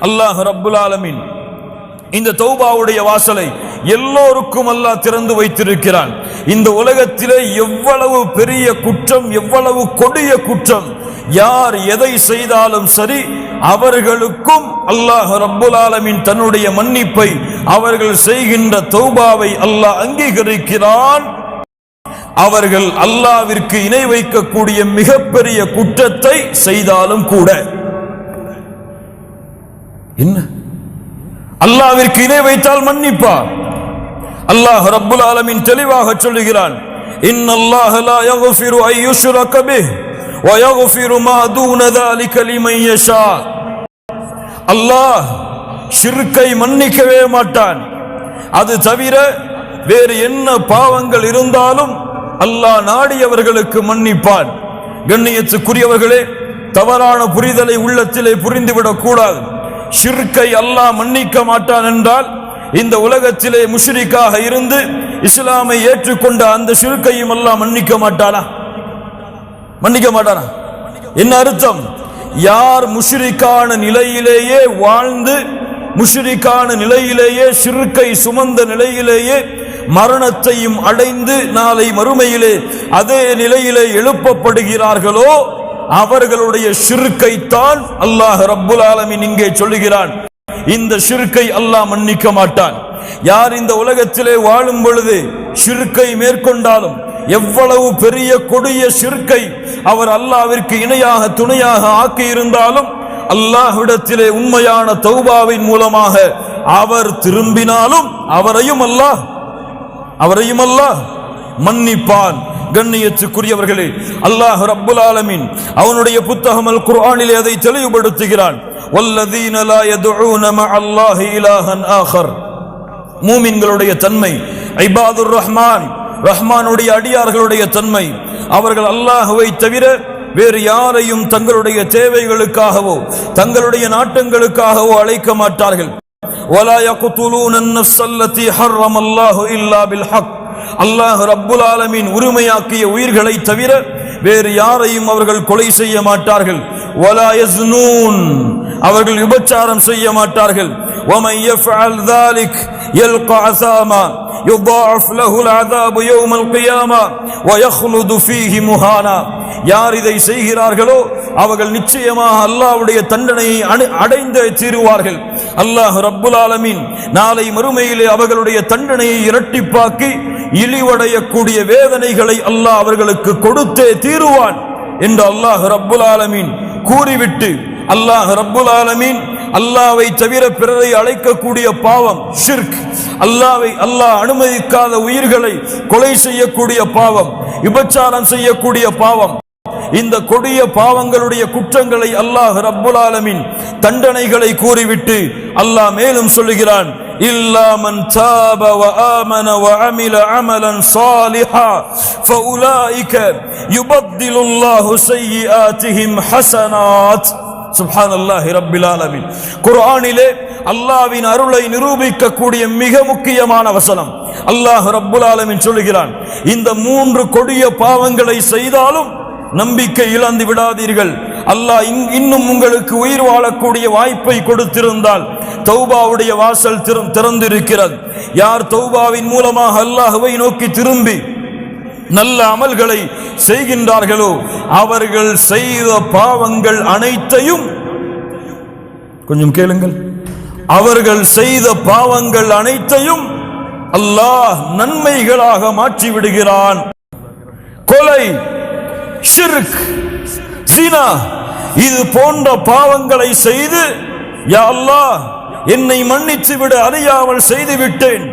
அல்லாஹ் ரப்புல் ஆலமீன் இந்த தௌபாவுடைய வாசலை எல்லோருக்கும் அல்லாஹ் திறந்து வைத்திருக்கிறான். இந்த உலகத்திலே எவ்வளவு பெரிய குற்றம், எவ்வளவு கொடிய குற்றம், யார் எதை செய்தாலும் சரி, அவர்களுக்கும் அல்லாஹ் ரப்புல் ஆலமீன் தன்னுடைய மன்னிப்பை, அவர்கள் செய்கின்ற தௌபாவை அல்லாஹ் அங்கீகரிக்கிறான். அவர்கள் அல்லாஹ்விற்கு இணை வைக்கக்கூடிய மிகப்பெரிய குற்றத்தை செய்தாலும் கூட. என்ன அல்லாஹ்விற்கு இணை வைத்தால் மன்னிப்பார். அல்லாஹ் ரப்புல் ஆலமீன் தெளிவாக சொல்லுகிறான், இன்னல்லாஹ லா யக்ஃபிரு அன் யுஷ்ரக பிஹி வ யக்ஃபிரு மா தூன ذلك லிமன் யஷா. அல்லாஹ் ஷிர்க்கை மன்னிக்கவே மாட்டான். அது தவிர வேறு என்ன பாவங்கள் இருந்தாலும் அல்லாஹ் நாடியவர்களுக்கு மன்னிப்பான். கண்ணியத்துக்குரியவர்களே, தவறான புரிதலை உள்ளத்திலே புரிந்துவிடக் கூடாது. ஷிர்க்கை அல்லாஹ் மன்னிக்க மாட்டான் என்றால் இந்த உலகத்திலே முஷ்ரிக்காக இருந்து இஸ்லாமை ஏற்றுக்கொண்ட அந்த ஷிர்க்கையும் அல்லாஹ் மன்னிக்க மாட்டானா? மன்னிக்க மாட்டானா? என்ன அர்த்தம்? யார் முஷ்ரிக்கான நிலையிலேயே வாழ்ந்து, முஷ்ரிக்கான நிலையிலேயே, ஷிர்க்கை சுமந்த நிலையிலேயே மரணத்தையும் அடைந்து நாளை மறுமையிலே அதே நிலையிலே எழுப்பப்படுகிறார்களோ அவர்களுடைய ஷிர்க்கை தான் அல்லாஹ் ரப்புல் ஆலமீன் இங்கே சொல்லுகிறான். இந்த ஷிர்க்கை அல்லாஹ் மன்னிக்க மாட்டான். யார் இந்த உலகத்திலே வாழும் பொழுது ஷிர்க்கை மேற்கொண்டாலும், எவ்வளவு பெரிய கொடிய ஷிர்க்கை அவர் அல்லாஹ்விற்கு இணையாக துணையாக ஆக்கி இருந்தாலும், அல்லாஹ்விடத்திலே உண்மையான தௌபாவின் மூலமாக அவர் திரும்பினாலும் அவரையும் அல்லாஹ் மன்னிப்பான். கண்ணியத்துக்குரியவர்களே, அல்லாஹ் ரப்புல் ஆலமீன் அவனுடைய புத்தகம் அல் குர்ஆனிலே அதை தெளிவுபடுத்துகிறான். வல்லதீன லா யதுஊன மஅல்லாஹி இலாஹன் ஆகர். மூமின்களுடைய தன்மை, இபாதுர் ரஹ்மான், ரஹ்மானுடைய அடியார்களுடைய தன்மை, அவர்கள் அல்லாஹ்வை தவிர வேறு யாரையும் தங்களுடைய தேவைகளுக்காகவோ தங்களுடைய நாட்டங்களுக்காகவோ அழைக்க மாட்டார்கள். வலா யக்துலூன அன்-நஃப்ஸ அல்லதி ஹர்ரமல்லாஹு இல்லா பில் ஹக். அல்லாஹ் ரப்புல் ஆலமீன் உரிமையாக்கிய உயிர்களை தவிர வேறு யாரையும் அவர்கள் கொலை செய்ய மாட்டார்கள். வலா யஸ்னூன், அவர்கள் விபச்சாரம் செய்ய மாட்டார்கள். வமன் யஃஅல் ذلك يلقى عثاما يضاعف له العذاب يوم القيامة ويخلد فيه مهانا. யார் இதை செய்கிறார்களோ அவர்கள் நிச்சயமாக அல்லாஹ்வுடைய தண்டனையை அடைந்தே தீருவார்கள். அல்லாஹ் ரப்புல் ஆலமீன் நாளை மறுமையிலே அவர்களுடைய தண்டனையை இரட்டிப்பாக்கி இழிவடையக்கூடிய வேதனைகளை அல்லாஹ் அவர்களுக்கு கொடுத்தே தீருவான் என்று அல்லாஹ் ரப்புல் ஆலமீன் கூறிவிட்டு, அல்லாஹ் ரப்புல் ஆலமீன் அல்லாஹ்வை தவிர பிறரை அழைக்கக்கூடிய பாவம் ஷிர்க், அல்லாஹ் அனுமதிக்காத உயிர்களை கொலை செய்யக்கூடிய பாவம், விபச்சாரம் செய்யக்கூடிய பாவம், இந்த கொடிய பாவங்களுடைய குற்றங்களை அல்லாஹ் ரப்புல் ஆலமீன் தண்டனைகளை கூறிவிட்டு அல்லாஹ் மேலும் சொல்லுகிறான், இல்லா மன் தாப வ ஆமன வ அமில அமலன் சாலிஹா ஃபஉலாயிக யுபத்திலுல்லாஹு ஸய்யிஆத்திஹிம் ஹஸனாத். சுப்ஹானல்லாஹி ரப்பில் ஆலமீன். குர்ஆனிலே அல்லாஹ்வின் அருளை நிரூபிக்கக்கூடிய மிக முக்கியமான வசனம். அல்லாஹ் ரப்புல் ஆலமீன் சொல்லுகிறான், இந்த மூன்று கொடிய பாவங்களை செய்தாலும் நம்பிக்கை இழந்து விடாதீர்கள். அல்லாஹ் இன்னும் உங்களுக்கு உயிர் வாழக்கூடிய வாய்ப்பை கொடுத்திருந்தால் தௌபாவுடைய வாசல் திறந்திருக்கிறது. யார் தௌபாவின் மூலமாக அல்லாஹ்வை நோக்கி திரும்பி நல்ல அமல்களை செய்கின்றார்களோ அவர்கள் செய்த பாவங்கள் அனைத்தையும், கொஞ்சம் கேளுங்கள், அவர்கள் செய்த பாவங்கள் அனைத்தையும் அல்லாஹ் நன்மைகளாக மாற்றி விடுகிறான். கொலை, ஷிர்க், ஜினா, இது போன்ற பாவங்களை செய்து யா அல்லாஹ் என்னை மன்னித்து விடு, அறியாமல் செய்து விட்டேன்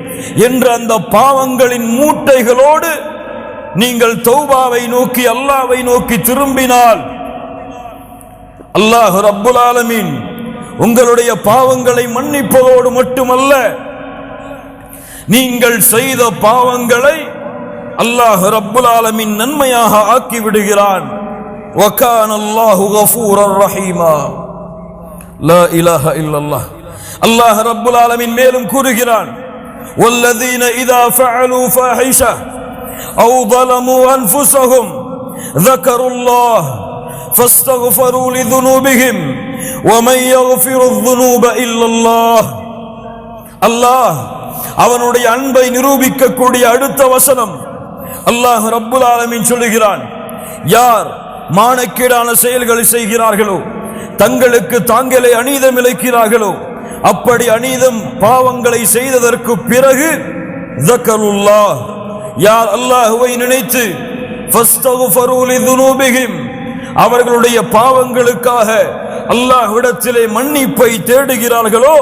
என்ற அந்த பாவங்களின் மூட்டைகளோடு நீங்கள் தௌபாவை நோக்கி அல்லாஹ்வை நோக்கி திரும்பினால் அல்லாஹ் ரப்புல் ஆலமீன் உங்களுடைய பாவங்களை மன்னிப்பதோடு மட்டுமல்ல, நீங்கள் செய்த பாவங்களை அல்லாஹ் ரப்புல் ஆலமீன் நன்மையாக ஆக்கி விடுகிறான். வகான அல்லாஹு கஃபூரர் ரஹீமா. லா இலாஹ இல்லல்லாஹ். அல்லாஹ் ரப்புல் ஆலமீன் மேலும் கூறுகிறான், வல்லதீன இதா ஃபஅலூ ஃபாஹிஷா أو ظلموا أنفسهم ذكروا الله فاستغفروا لذنوبهم وَمَنْ يَغْفِرُ الذُّنُوبَ إِلَّا اللَّهُ. அல்லாஹ் அவனுடைய அன்பை நிரூபிக்கக்கூடிய அடுத்த வசனம் அல்லாஹ் ரப்புல் ஆலமீன் சொல்லுகிறான், யார் மானக்கேடான செயல்களை செய்கிறார்களோ, தங்களுக்கு தாங்களே அநீதம் இழைக்கிறார்களோ, அப்படி அநீதம் பாவங்களை செய்ததற்கு பிறகு ذكرullah, யார் அல்லாஹ்வை நினைத்து فاستغفروا لذنوبهم, அவர்களுடைய பாவங்களுக்காக அல்லாஹ்விடத்திலே மன்னிப்பை தேடுகிறார்களோ,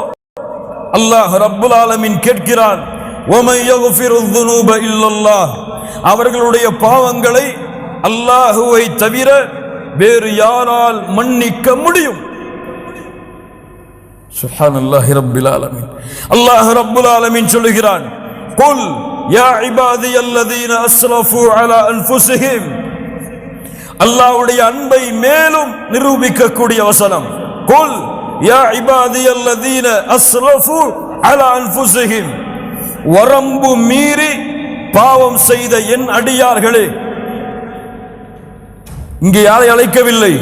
அல்லாஹ் ரப்புல் ஆலமீன் கேட்கிறான், وَمَنْ يَغْفِرُ الذُّنُوبَ إِلَّا اللَّهُ, அவர்களுடைய பாவங்களை அல்லாஹ்வை தவிர வேறு யாரால் மன்னிக்க முடியும்? சுப்ஹானல்லாஹி ரப்பில் ஆலமீன். அல்லாஹ் ரப்புல் ஆலமீன் சொல்கிறான், குல் யா இபாதியல்லதீன அஸ்ரஃபு அலா அன்ஃபுஸிஹிம். அல்லாஹ்வுடைய அன்பை மேலும் நிரூபிக்கக்கூடிய வசனம், குல் யா இபாதியல்லதீன அஸ்ரஃபு அலா அன்ஃபுஸிஹிம். வரம்பு மீறி பாவம் செய்த என் அடியார்களே. இங்கே யாரை அழைக்கவில்லை,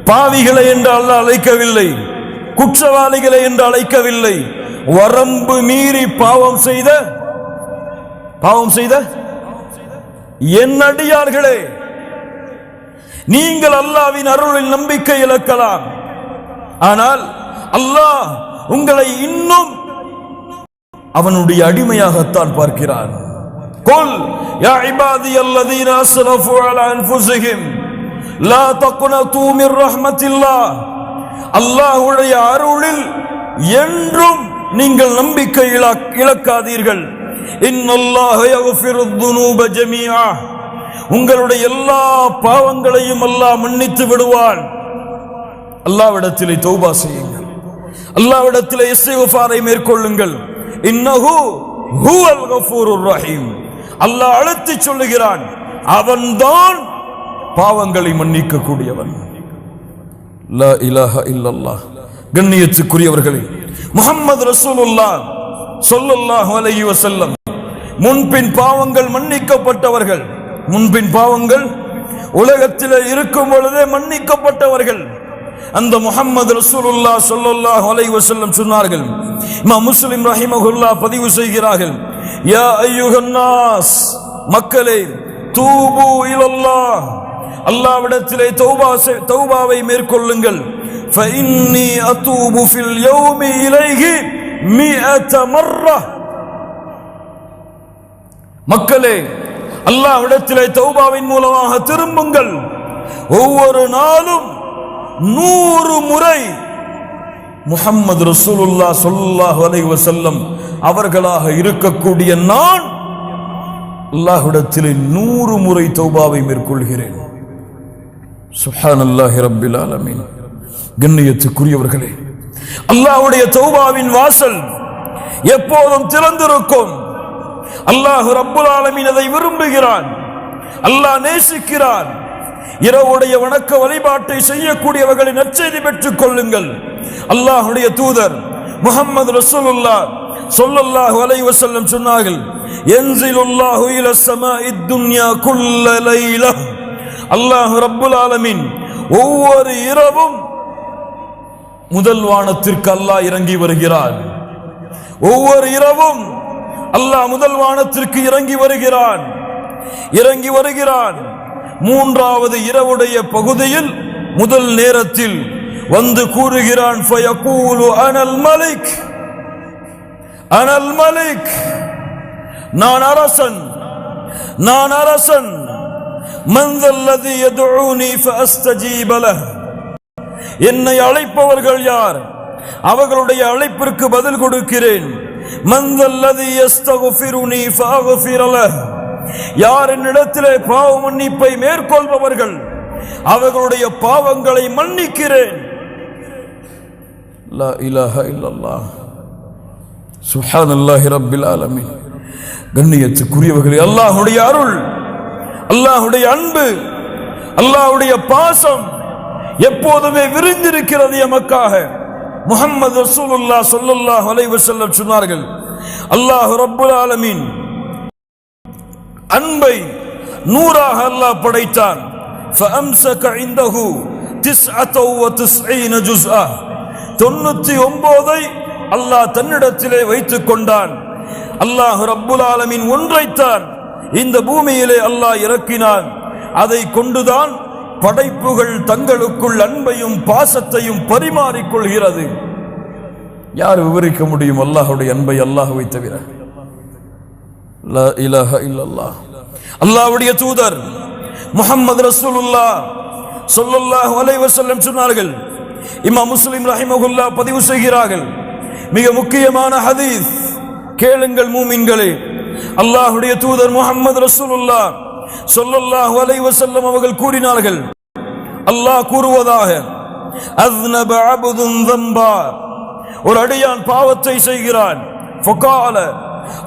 பாவிகளை என்று அல்லாஹ் அழைக்கவில்லை, குற்றவாளிகளை என்று அழைக்கவில்லை. வரம்பு மீறி பாவம் செய்த என் அடியார்களே, நீங்கள் அல்லாஹ்வின் அருளில் நம்பிக்கை இழக்கலாம், ஆனால் அல்லாஹ் உங்களை இன்னும் அவனுடைய அடிமையாகத்தான் பார்க்கிறான். குல் யா இபாதியல்லதீன அஸ்ரஃபு அலா அன்ஃபுஸிஹிம் லா தக்னது மிர் ரஹ்மத்தில்லாஹ். அல்லாஹ்வுடைய அருளில் என்றும் நீங்கள் நம்பிக்கை இழக்காதீர்கள். இன்னல்லாஹ யக்ஃபிரு ذுனூப ஜமீஆ, உங்களுடைய எல்லா பாவங்களையும் அல்லாஹ் மன்னித்து விடுவான். அல்லாஹ்விடத்திலே தௌபா செய்யுங்கள், அல்லாஹ்விடத்திலே இஸ்திக்ஃபாரை மேற்கொள்ளுங்கள். இன்னஹு ஹுவல் கஃபூருர் ரஹீம். அல்லாஹ் அழைத்து சொல்லுகிறான், அவன்தான் பாவங்களை மன்னிக்க கூடியவன். லா இலாஹா இல்லல்லாஹ். கண்ணியத்துக்குரியவர்களே, முஹம்மது ரசூலுல்லாஹ் ஸல்லல்லாஹு அலைஹி வஸல்லம் முன்பின் பாவங்கள் மன்னிக்கப்பட்டவர்கள். முன்பின் பாவங்கள் உலகத்தில் இருக்கும் பொழுதே மன்னிக்கப்பட்டவர்கள். அந்த முஹம்மது ரசூலுல்லாஹ் ஸல்லல்லாஹு அலைஹி வஸல்லம் சொன்னார்கள், இமாம் முஸ்லிம் ரஹிமஹுல்லாஹ் பதிவு செய்கிறார்கள், யா அய்யுஹன் நாஸ், மக்களே, தூபு இலல்லாஹ், அல்லாஹ்விடத்திலே தௌபாவை மேற்கொள்ளுங்கள். ஃபஇன்னி அதூபு ஃபில் யௌமி இலைஹி 100 மர்ரா. மக்களே, அல்லாஹ்விடத்திலே தௌபாவின் மூலமாக திரும்புங்கள். ஒவ்வொரு நாளும் 100 முறை முஹம்மது ரசூலுல்லாஹ் ஸல்லல்லாஹு அலைஹி வஸல்லம் அவர்களாக இருக்கக்கூடிய நான் அல்லாஹ்விடத்திலே 100 முறை தௌபாவை மேற்கொள்கிறேன். சுப்ஹானல்லாஹி ரப்பில் ஆலமீன். கண்ணியத்துக்குரியவர்களே, அல்லாஹ்வுடைய தௌபாவின் வாசல் எப்போதும் திறந்திருக்கும். அல்லாஹ் ரப்புல் ஆலமீன் அதை விரும்புகிறான், அல்லாஹ் நேசிக்கிறான். இரவுடைய வணக்க வழிபாட்டை செய்யக்கூடியவர்களை நற்செய்தி பெற்றுக் கொள்ளுங்கள். அல்லாஹ்வுடைய தூதர் முஹம்மது ரசூலுல்லாஹ் ஸல்லல்லாஹு அலைஹி வஸல்லம் சொன்னார்கள், யன்ஸிலுல்லாஹு இலா ஸமாஇத் துன்யா குல்ல லைலா. அல்லாஹ் ரப்புல் ஆலமீன் ஒவ்வொரு இரவும் முதல் வானத்திற்கு அல்லாஹ் இறங்கி வருகிறான். ஒவ்வொரு இரவும் அல்லாஹ் முதல் வானத்திற்கு இறங்கி வருகிறான். மூன்றாவது இரவுடைய பகுதியில் முதல் நேரத்தில் வந்து கூறுகிறான், ஃபயகூலு அனல் மலிக், அனல் மலிக், நான் அரசன். மன் தல்லதி யதுஊனி ஃபஅஸ்தஜீப லஹ், என்னை அழைப்பவர்கள் யார், அவர்களுடைய அழைப்பிற்கு பதில் கொடுக்கிறேன். மன் தல்லதி யஸ்தக்ஃபிருனி ஃபஅக்ஃபிர லஹ், யார் என்னிடத்திலே பாவ மன்னிப்பை மேற்கொள்பவர்கள் அவர்களுடைய பாவங்களை மன்னிக்கிறேன். லா இலாஹா இல்லல்லாஹ். சுப்ஹானல்லாஹி ரப்பில் ஆலமீன். கண்ணியத்துக்குரியவர்களே, அல்லாஹ்வுடைய அருள், அல்லாஹ்வுடைய அன்பு, அல்லாஹ்வுடைய பாசம் எப்போதுமே விரிந்திருக்கிறது எமக்காக. முஹம்மது ரசூலுல்லாஹ் ஸல்லல்லாஹு அலைஹி வஸல்லம் சொன்னார்கள், அல்லாஹ் ரப்புல் ஆலமீன் அன்பை நூறாக அல்லாஹ் படைத்தான். ஃபஅம்ஸக இன்தஹு 99 ஜுஸ்ஆ 99 அல்லாஹ் தன்னிடத்திலே வைத்துக் கொண்டான். அல்லாஹ் ரப்புல் ஆலமீன் ஒன்றைத்தான் இந்த பூமியிலே அல்லாஹ் இறக்கினான். அதை கொண்டுதான் படைப்புகள் தங்களுக்குள் அன்பையும் பாசத்தையும் பரிமாறிக்கொள்கிறது. யார் விவரிக்க முடியும் அல்லாஹ்வுடைய அன்பை அல்லாஹ்வை தவிர? லா இலாஹ இல்லல்லாஹ். அல்லாஹ்வுடைய தூதர் முஹம்மது ரசூலுல்லாஹ் ஸல்லல்லாஹு அலைஹி வஸல்லம் சொன்னார்கள். இமாம் முஸ்லிம் ரஹிமஹுல்லாஹ் பதிவு செய்கிறார்கள். மிக முக்கியமான ஹதீஸ், கேளுங்கள் மூமின்களே. அல்லாஹ்வுடைய தூதர் முஹம்மது ரசூலுல்லாஹ் ஸல்லல்லாஹு அலைஹி வஸல்லம் அவர்கள் கூறினார்கள், அல்லாஹ் கூறுவதாக, அஸ்னப அப்துன் ذنبا, ஒரு அடியான் பாவத்தை செய்கிறான். ஃபகால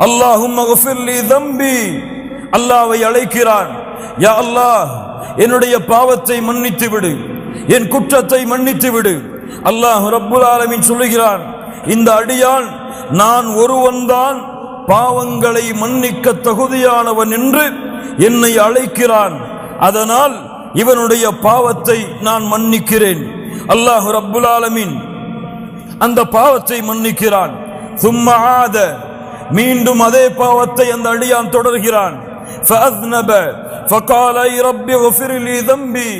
அல்லாஹும்ம கஃபிர் லி ذنبي, அல்லாஹ்வை அழைக்கிறான், யா அல்லாஹ் என்னுடைய பாவத்தை மன்னித்து விடு, என் குற்றத்தை மன்னித்து விடு. அல்லாஹ் ரப்புல் ஆலமீன் சொல்லுகிறான், இந்த அடியான் நான் ஒருவன்தான் பாவங்களை மன்னிக்க தகுதியானவன் என்று என்னை அழைக்கிறான், அதனால் இவனுடைய பாவத்தை நான் மன்னிக்கிறேன். அல்லாஹ் ரப்புல் ஆலமீன் அந்த பாவத்தை மன்னிக்கிறான். சும்மா ஆத, மீண்டும் அதே பாவத்தை அந்த அடியான் தொடர்கிறான். ஃபஅஸ்னப ஃபகால ரப்பி கஃபிர் லி ذنبي,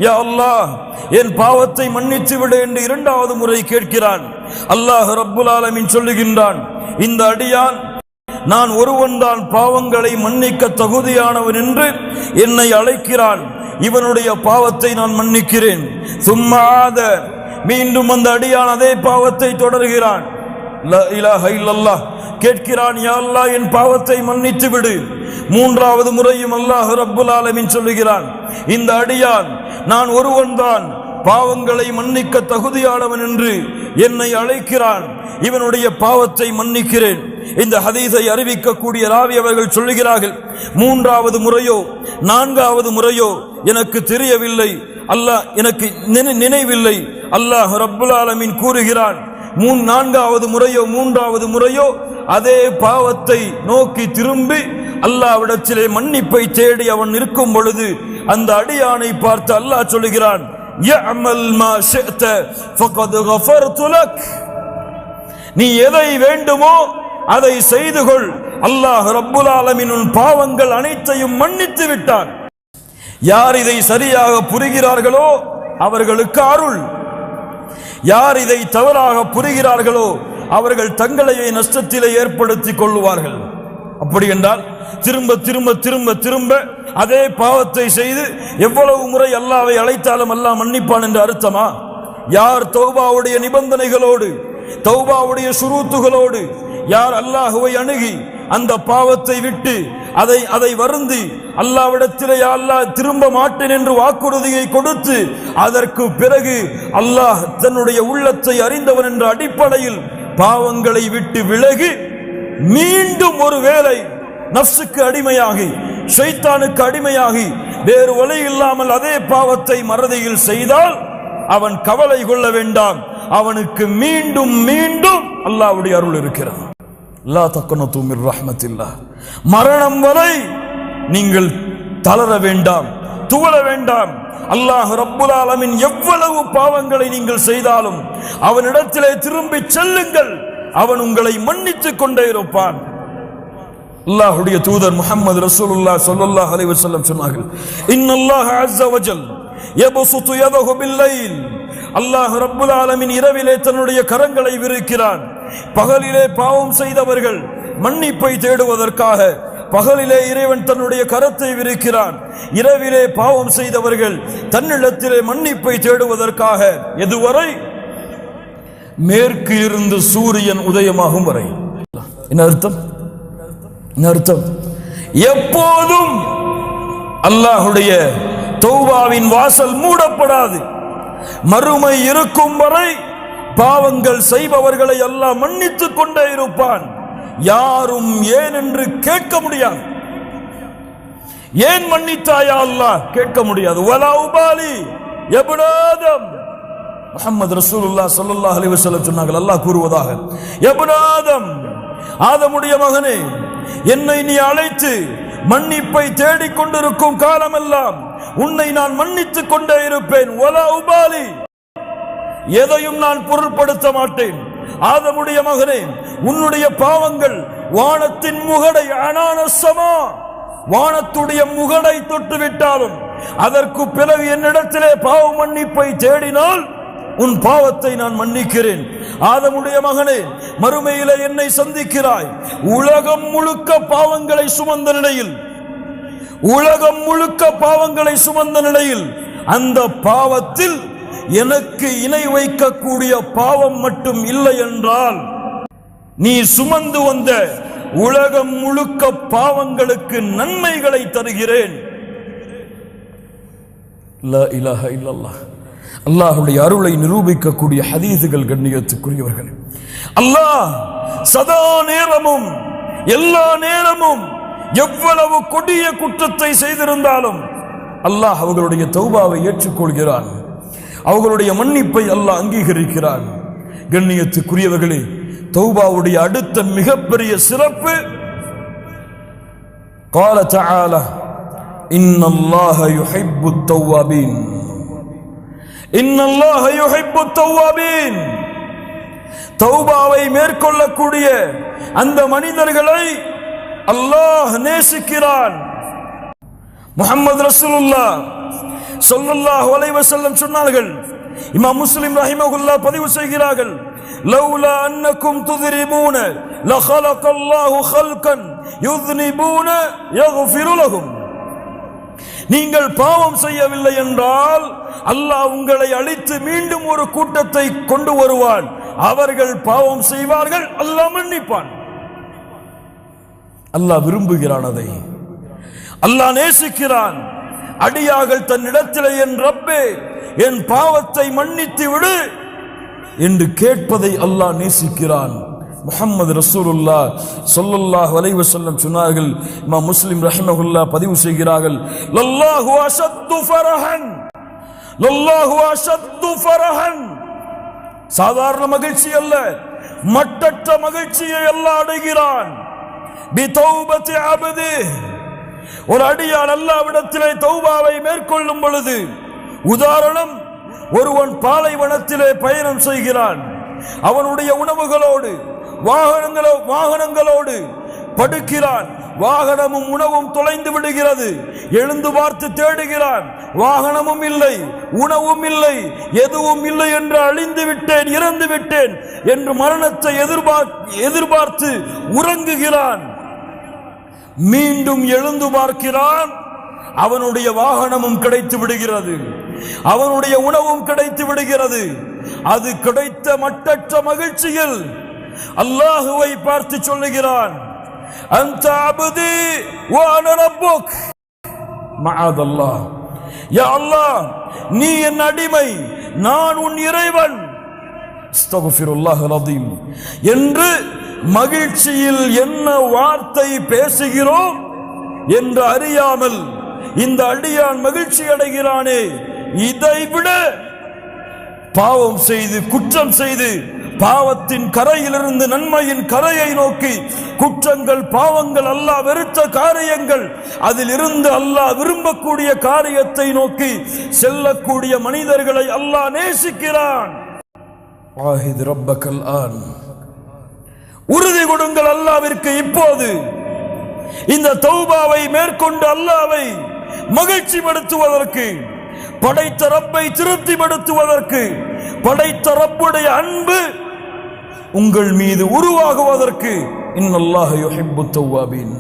யா அல்லாஹ் என் பாவத்தை மன்னித்து விடு என்று இரண்டாவது முறை கேட்கிறான். அல்லாஹ் ரப்புல் ஆலமீன் சொல்லுகின்றான், இந்த அடியான் நான் ஒருவன்தான் பாவங்களை மன்னிக்க தகுதியானவன் என்று என்னை அழைக்கிறான், இவனுடைய பாவத்தை நான் மன்னிக்கிறேன். சும்மா ஆத, மீண்டும் அந்த அடியான் அதே பாவத்தை தொடர்கிறான். லா இலாஹ இல்லல்லாஹ், கேட்கிறான், யா அல்லாஹ் என் பாவத்தை மன்னித்து விடு. மூன்றாவது முறையும் அல்லாஹ் ரப்புல் ஆலமீன் சொல்லுகிறான், இந்த அடியான் நான் ஒருவன்தான் பாவங்களை மன்னிக்க தகுதியானவன் என்று என்னை அழைக்கிறான், இவனுடைய பாவத்தை மன்னிக்கிறேன். இந்த ஹதீஸை அறிவிக்கக்கூடிய ராவி அவர்கள் சொல்லுகிறார்கள், மூன்றாவது முறையோ நான்காவது முறையோ எனக்கு தெரியவில்லை, அல்லாஹ் எனக்கு நினைவில்லை. அல்லாஹ் ரப்புல் ஆலமீன் கூறுகிறான், நான்காவது முறையோ மூன்றாவது முறையோ அதே பாவத்தை நோக்கி திரும்பி அல்லாஹ்விடத்திலே மன்னிப்பை தேடி அவன் இருக்கும் பொழுது அந்த அடியானை பார்த்து அல்லாஹ் சொல்லுகிறான், யஅமல் மா ஷிஅத ஃபகத் கஃபர்து லக், நீ எதை வேண்டுமோ அதை செய்து கொள், அல்லாஹ் ரப்புல் ஆலமீன் உன் பாவங்கள் அனைத்தையும் மன்னித்து விட்டான். யார் இதை சரியாக புரிகிறார்களோ அவர்களுக்கு அருள், யார் இதை தவறாக புரிகிறார்களோ அவர்கள் தங்களையே நஷ்டத்திலே ஏற்படுத்திக் கொள்வார்கள். அப்படி என்றால் திரும்ப திரும்ப திரும்ப திரும்ப அதே பாவத்தை செய்து எவ்வளவு முறை அல்லாஹ்வை அழைத்தாலும் அல்லாஹ் மன்னிப்பான் என்று அர்த்தமா? யார் தௌபாவுடைய நிபந்தனைகளோடு தௌபாவுடைய ஷுரூத்துகளோடு யார் அல்லாஹ்வை அணுகி அந்த பாவத்தை விட்டு அதை வருந்தி அல்லாஹ்விடத்திலே யா அல்லாஹ் திரும்ப மாட்டேன் என்று வாக்குறுதியை கொடுத்து அதற்கு பிறகு அல்லாஹ் தன்னுடைய உள்ளத்தை அறிந்தவன் என்ற அடிப்படையில் பாவங்களை விட்டு விலகி மீண்டும் ஒரு வேளை நஃப்ஸுக்கு அடிமையாகி ஷைத்தானுக்கு அடிமையாகி வேறு வழி இல்லாமல் அதே பாவத்தை மறதியில் செய்தால் அவன் கவலை கொள்ள வேண்டாம், அவனுக்கு மீண்டும் மீண்டும் அல்லாஹ்வுடைய அருள் இருக்கிறது. லா தக்னது மிர் ரஹ்மத்தில்லாஹ், மரணம் வரை நீங்கள் தளர வேண்டாம், துவள வேண்டாம். அல்லாஹ் ரப்புல் ஆலமீன் எவ்வளவு பாவங்களை நீங்கள் செய்தாலும் அவனிடத்திலே திரும்பி செல்லுங்கள், அவன் உங்களை மன்னித்துக் கொண்டே இருப்பான். அல்லாஹ்வுடைய தூதர் முஹம்மது ரசூலுல்லாஹ் ஸல்லல்லாஹு அலைஹி வஸல்லம் சொன்னார்கள், இன்னல்லாஹ அஸ்ஸ வஜல் யப்சுது யதஹு பில்லைல், அல்லாஹ் ரப்புல் ஆலமீன் இரவிலே தன்னுடைய கரங்களை விரிக்கிறான். பகலிலே பாவம் செய்தவர்கள் மன்னிப்பை தேடுவதற்காக பகலிலே இறைவன் தன்னுடைய கரத்தை விரிக்கிறான், இரவிலே பாவம் செய்தவர்கள் தன்னிடத்திலே மன்னிப்பை தேடுவதற்காக. எதுவரை? மேற்கு இருந்து சூரியன் உதயமாகும் வரை. என்ன அர்த்தம்? எப்போதும் அல்லாஹ்வுடைய தௌபாவின் வாசல் மூடப்படாது. மறுமை இருக்கும் வரை பாவங்கள் செய்பவர்களை அல்லாஹ் மன்னித்துக் கொண்டே இருப்பான். யாரும் ஏன் என்று கேட்க முடியாது. ஏன் மன்னித்தாயா அல்லாஹ் கேட்க முடியாது. வலா உபாலி இப்னு ஆதம், முஹம்மது ரசூலுல்லாஹ் ஸல்லல்லாஹு அலைஹி வஸல்லம் சொன்னார்கள், அல்லாஹ் கூறுவதாக, இப்னு ஆதம், ஆதமுடைய மகனே, என்னை நீ அழைத்து மன்னிப்பை தேடிக்கொண்டிருக்கும் காலமெல்லாம் உன்னை நான் மன்னித்துக் கொண்டே இருப்பேன். வலா உபாலி, எதையும் நான் பொருட்படுத்த மாட்டேன். ஆதமுடைய மகனே, உன்னுடைய பாவங்கள் வானத்தின் முகடை அனானசமா, வானத்துடைய முகடை தொட்டுவிட்டாலும் அதற்கு பிறகு என்னிடத்திலே பாவ மன்னிப்பை தேடினால் உன் பாவத்தை நான் மன்னிக்கிறேன். ஆதமுடைய மகனே, மறுமையிலே என்னை சந்திக்கிறாய். உலகம் முழுக்க பாவங்களை சுமந்த நிலையில், உலகம் முழுக்க பாவங்களை சுமந்த நிலையில் அந்த பாவத்தில் எனக்கு இணை வைக்கக்கூடிய பாவம் மட்டும் இல்லை என்றால் நீ சுமந்து வந்த உலகம் முழுக்க பாவங்களுக்கு நன்மைகளை தருகிறேன். லா இலாஹ இல்லல்லாஹ். அல்லாஹ்வுடைய அருளை நிரூபிக்கக்கூடிய ஹதீஸுகள் கண்ணியத்துக்குரியவர்கள். அல்லாஹ் சதா நேரமும் எல்லா நேரமும் எவ்வளவு கொடிய குற்றத்தை செய்திருந்தாலும் அல்லாஹ் அவர்களுடைய தௌபாவை ஏற்றுக்கொள்கிறான். அவர்களுடைய மன்னிப்பை அல்லாஹ் அங்கீகரிக்கிறான். கண்ணியத்துக்குரியவர்களே, தௌபாவுடைய அடுத்த மிகப்பெரிய சிறப்பு قال تعالى إن الله يحب التوابين إن الله يحب التوابين. தௌபாவை மேற்கொள்ளக்கூடிய அந்த மனிதர்களை அல்லாஹ் நேசிக்கிறான். முஹம்மது ரசூலுல்லாஹ் ஸல்லல்லாஹு அலைஹி வஸல்லம் சொன்னார்கள், இமாம் முஸ்லிம் ரஹிமஹுல்லாஹ் பதிவு செய்கிறார்கள், லௌலா அன்னக்கும் துذنبون لخلق الله خلقا يذنبون يغفر لهم. நீங்கள் பாவம் செய்யவில்லை என்றால் அல்லாஹ் உங்களை அழித்து மீண்டும் ஒரு கூட்டத்தை கொண்டு வருவான். அவர்கள் பாவம் செய்வார்கள், அல்லாஹ் மன்னிப்பான். அல்லாஹ் விரும்புகிறான், அதை அல்லாஹ் நேசிக்கிறான். அடியார்கள் தன்னிடத்திலே என் ரப்பே என் பாவத்தை மன்னித்து விடு என்று கேட்பதை அல்லாஹ் நேசிக்கிறான். முஹம்மது ரசூலுல்லாஹ் ஸல்லல்லாஹு அலைஹி வஸல்லம் சொன்னார்கள், இமாம் முஸ்லிம் ரஹிமஹுல்லாஹ் பதிவு செய்கிறார்கள், லல்லாஹு அஷத்து ஃபரஹன், லல்லாஹு அஷத்து ஃபரஹன். சாதாரண மகிழ்ச்சி அல்ல, மட்டற்ற மகிழ்ச்சியை அல்லாஹ் அடைகிறான். பிதௌபத்தி அப்தி, ஒரு அடியான் அல்லாஹ்விடத்திலே தௌபாவை மேற்கொள்ளும் பொழுது, உதாரணம், ஒருவன் பாலைவனத்திலே பயணம் செய்கிறான். அவனுடைய உணவுகளோடு வாகனங்களோடு படுக்கிறான். வாகனமும் உணவும் தொலைந்து விடுகிறது. எழுந்து பார்த்து தேடுகிறான். வாகனமும் இல்லை, உணவும் இல்லை, எதுவும் இல்லை என்று அழிந்து விட்டேன், இறந்து விட்டேன் என்று மரணத்தை எதிர்பார்த்து உறங்குகிறான். மீண்டும் எழுந்து பார்க்கிறான். அவனுடைய வாகனமும் கிடைத்து விடுகிறது, அவனுடைய உணவும் கிடைத்து விடுகிறது. அது கிடைத்த மட்டற்ற மகிழ்ச்சியில் அல்லாஹுவை பார்த்து சொல்லுகிறான், அன்த அப்தி வ அன ரப்புக். மஅதல்லாஹ், யா அல்லாஹ், நீ என் அடிமை, நான் உன் இறைவன். அஸ்தக்ஃபிருல்லாஹல் அஸீம் என்று மகிழ்ச்சியில் என்ன வார்த்தை பேசுகிறோம் என்று அறியாமல் இந்த அடியான் மகிழ்ச்சி அடைகிறானே, இதைவிட பாவம் செய்து குற்றம் செய்து பாவத்தின் கரையிலிருந்து நன்மையின் கரையை நோக்கி, குற்றங்கள் பாவங்கள் அல்லாஹ் வெறுத்த காரியங்கள் அதில் இருந்து அல்லாஹ் விரும்பக்கூடிய காரியத்தை நோக்கி செல்லக்கூடிய மனிதர்களை அல்லாஹ் நேசிக்கிறான். ஆஹித் ரப்பக்கல் ஆன், உறுதி கொடுங்கள் அல்லாஹ்விற்கு இப்போது. இந்த தௌபாவை மேற்கொண்டு அல்லாஹ்வை மகிழ்ச்சிப்படுத்துவதற்கு, படைத்த ரப்பை திருப்திப்படுத்துவதற்கு, படைத்த ரப்புடைய அன்பு உங்கள் மீது உருவாகுவதற்கு, இன்னல்லாஹ யுஹிப்புத் தவ்வாபீன்.